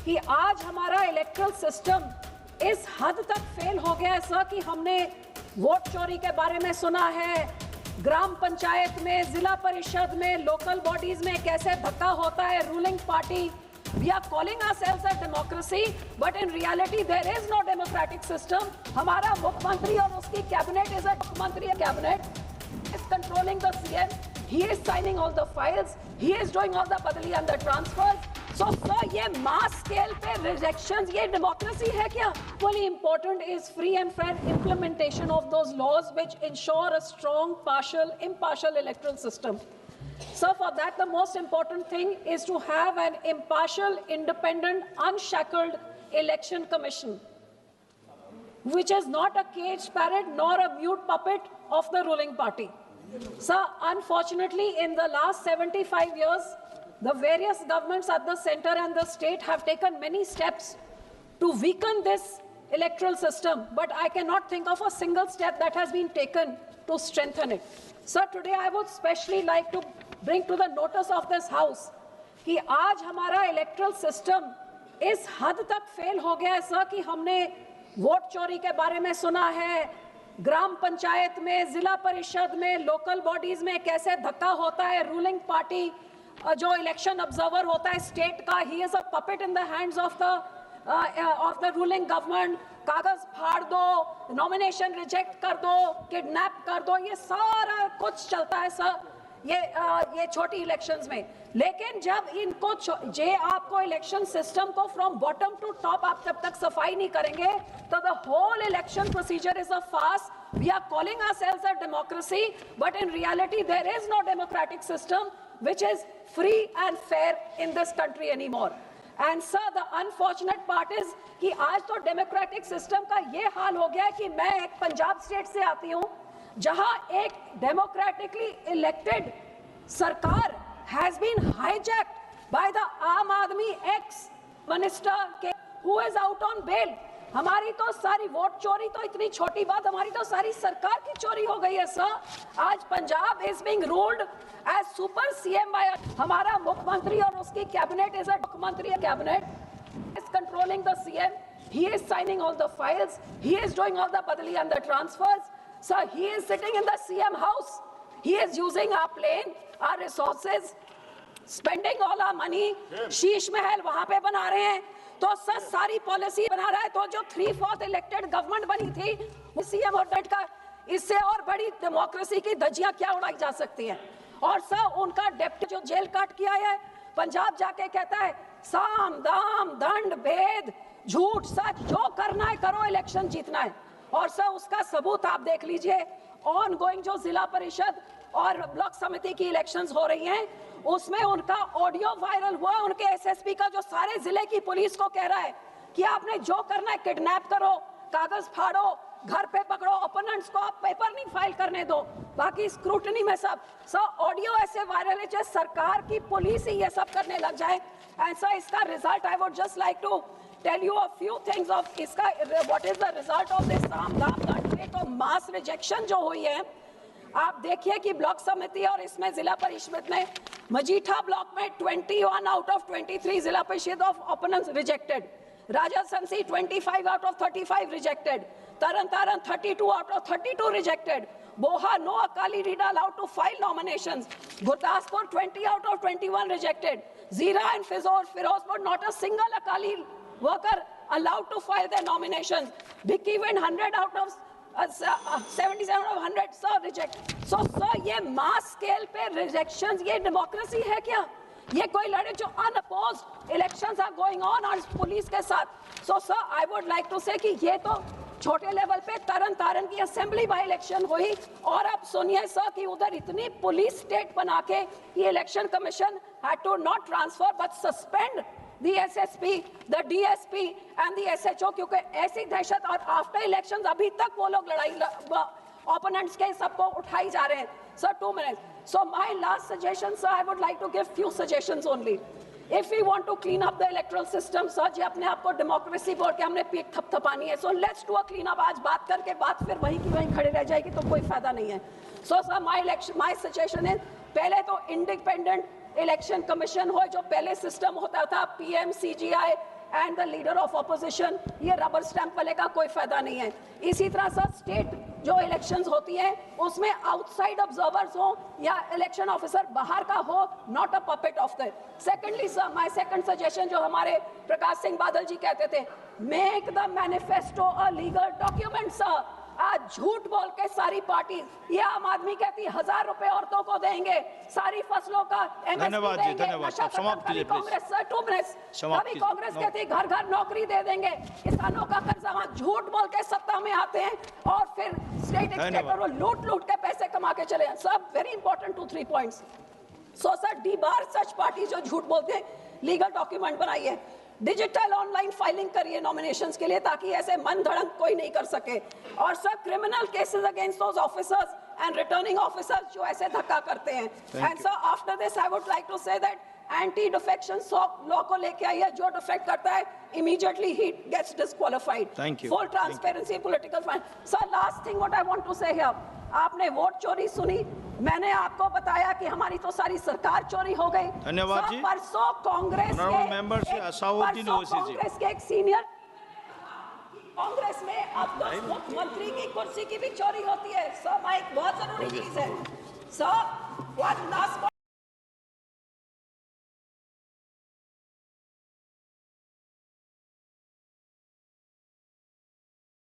कि आज हमारा इलेक्ट्रल सिस्टम इस हद तक फेल हो गया है सर कि हमने वोट चोरी के बारे में सुना है, ग्राम पंचायत में, जिला परिषद में, लोकल बॉडीज में कैसे धक्का होता है ruling party. We are calling ourselves a democracy, but in reality there is no democratic system. हमारा मुख्यमंत्री और उसकी कैबिनेट is a मुख्यमंत्री cabinet is controlling the CM. He is signing all the files. He is doing all the बदली and the transfers. So sir, ये mass scale पे rejections, ये democracy है क्या? Equally important is free and fair implementation of those laws which ensure a strong, impartial electoral system. So for that, the most important thing is to have an impartial, independent, unshackled election commission, which is not a caged parrot nor a mute puppet of the ruling party. So unfortunately, in the last 75 years, the various governments at the center and the state have taken many steps to weaken this electoral system, but I cannot think of a single step that has been taken to strengthen it. Sir, today I would especially like to bring to the notice of this house कि आज हमारा erectile system इस हद तक fail हो गया है sir कि हमने वोट चोरी के बारे में सुना है, ग्राम पंचायत में, जिला परिषद में, लोकल बॉडीज में कैसे धक्का होता है रूलिंग पार्टी, जो इलेक्शन ऑब्जर्वर होता है स्टेट का, he is a puppet in the hands of the ruling government. कागज फाड़ दो, नॉमिनेशन रिजेक्ट कर दो, किडनैप कर दो, ये सारा कुछ चलता है सर ये छोटी इलेक्शंस में। लेकिन जब इनको आपको इलेक्शन सिस्टम को फ्रॉम बॉटम टू टॉप आप जब तक सफाई नहीं करेंगे तो the whole election procedure is a farce. We are calling ourselves a democracy, but in reality there is no democratic system which is free and fair in this country anymore. And sir the unfortunate part is कि आज तो democratic system का ये हाल हो गया है कि मैं एक पंजाब स्टेट से आती हूँ जहां एक डेमोक्रेटिकली इलेक्टेड सरकार has been hijacked by the Aam Aadmi ex minister के who is out on bail. हमारी तो सारी वोट चोरी तो इतनी छोटी बात, हमारी तो सारी सरकार की चोरी हो गई है सर। आज Punjab is being ruled as super CM by हमारा मुख्यमंत्री और उसकी कैबिनेट इज अ मुख्यमंत्री cabinet is controlling the CM. He is signing all the files, he is doing all the बदली and the transfers. Sir, he is sitting in the CM house. He is using our plane, our resources, spending all our money. Sheesh Mahal वहाँ पे बना रहे हैं। तो sir सारी policy बना रहा है। तो जो 3/4 इलेक्टेड गवर्नमेंट बनी थी, सीएम और डेट का, इससे और बड़ी डेमोक्रेसी की धज्जियां क्या उड़ाई जा सकती हैं। और सर उनका डेप्टी जो जेल काट किया है, पंजाब जाके कहता है साम दाम दंड भेद झूठ सच जो करना है करो, इलेक्शन जीतना है। और सर उसका सबूत आप देख लीजिए, ऑन गोइंग जो जिला परिषद और ब्लॉक समिति की इलेक्शंस हो रही हैं, उसमें उनका ऑडियो वायरल हुआ, उनके एसएसपी का जो सारे जिले की पुलिस को कह रहा है कि आपने जो करना है किडनैप करो, कागज फाड़ो, घर पे पकड़ो, ओपोनेंट्स को आप पेपर नहीं फाइल करने दो, बाकी स्क्रूटनी में सब। सर ऑडियो ऐसे वायरल है जैसे सरकार की पुलिस ही ये सब करने लग जाए। एंड सर इसका result I would just like to tell you a few things of इसका what is the result of this साम दाम दंड भेद। तो मास रिजेक्शन जो हुई है, आप देखिए कि ब्लॉक समिति और इसमें जिला परिषद में मजीठा ब्लॉक में 21 out of 23 Zila Parishad of opponents rejected, Rajasthan 25 out of 35 rejected, Tarn Taran 32 out of 32 rejected, Boha no Akali leader allowed to file nominations, Gurdaspur 20 out of 21 rejected, Zira and Ferozepur not a single Akali worker allowed to file their nominations. Vicky win 100 out of 77 out of 100 sir reject. So sir ये mass scale पे rejections, ये democracy है क्या? ये कोई लड़े जो unopposed elections are going on और पुलिस के साथ। So sir I would like to say कि ये तो छोटे लेवल पे तरन तारण की असेंबली बाई इलेक्शन हुई, और आप सुनिए सर कि उधर इतनी पुलिस स्टेट बना के ये election commission had to not transfer but suspend the SSP, the DSP and the SHO, क्योंकि ऐसी दहशत और आफ्टर इलेक्शंस अभी तक वो लोग लड़ाई ओपोनेंट्स के सबको उठाई जा रहे हैं। Sir 2 minutes. So my last suggestion, sir, I would like to give few suggestions only. If we want to clean up the electoral system, sir, जी अपने आप को डेमोक्रेसी बोल के हमने पीठ थपथपानी है, so let's do a clean up। आज बात करके बात फिर वहीं की वहीं खड़ी रह जाएगी तो कोई फायदा नहीं है। So sir, my suggestion is पहले तो इंडिपेंडेंट इलेक्शन कमीशन हो, जो पहले सिस्टम होता था PM, CGI, and the leader of opposition, ये रबर स्टैंप वाले का कोई फायदा नहीं है। इसी तरह से स्टेट जो इलेक्शंस होती है उसमें आउटसाइड ऑब्जर्वर्स हो या इलेक्शन ऑफिसर बाहर का हो, not a puppet of the. Secondly sir, my second suggestion, जो हमारे प्रकाश सिंह बादल जी कहते थे, make the manifesto a legal document sir. आज झूठ बोल के सारी पार्टी, ये आम आदमी कहती 1000 रुपए औरतों को देंगे, सारी फसलों का धन्यवाद जी, धन्यवाद। समाप्त कीजिए प्लीज। कांग्रेस सर 2 मिनट्स, कभी कांग्रेस कहती घर घर नौकरी दे देंगे, किसानों का कर्जा, वहां झूठ बोल के सत्ता में आते हैं और फिर स्टेट एक्सपेक्टर लूट लूट के पैसे कमा के चले। सब very important 2-3 points. So sir, debar such party जो झूठ बोलते हैं, लीगल डॉक्यूमेंट बनाइए, डिजिटल ऑनलाइन फाइलिंग करिए नॉमिनेशंस के लिए, ताकि ऐसे मन धड़क कोई नहीं कर सके। और sir, criminal cases against those officers and returning officers जो ऐसे धक्का करते हैं। And sir, after this I would like to say that anti defection law को लेके आइए, जो डिफेक्ट करता है इमीडिएटली ही gets disqualified. Full transparency, political finance. Sir, last thing what I want to say here, आपने वोट चोरी सुनी, मैंने आपको बताया कि हमारी तो सारी सरकार चोरी हो गई। धन्यवाद जी। परसों कांग्रेस के एक सीनियर, कांग्रेस में अब तो मुख्यमंत्री की कुर्सी की भी चोरी होती है। सर, माइक बहुत जरूरी चीज है। Sir, one last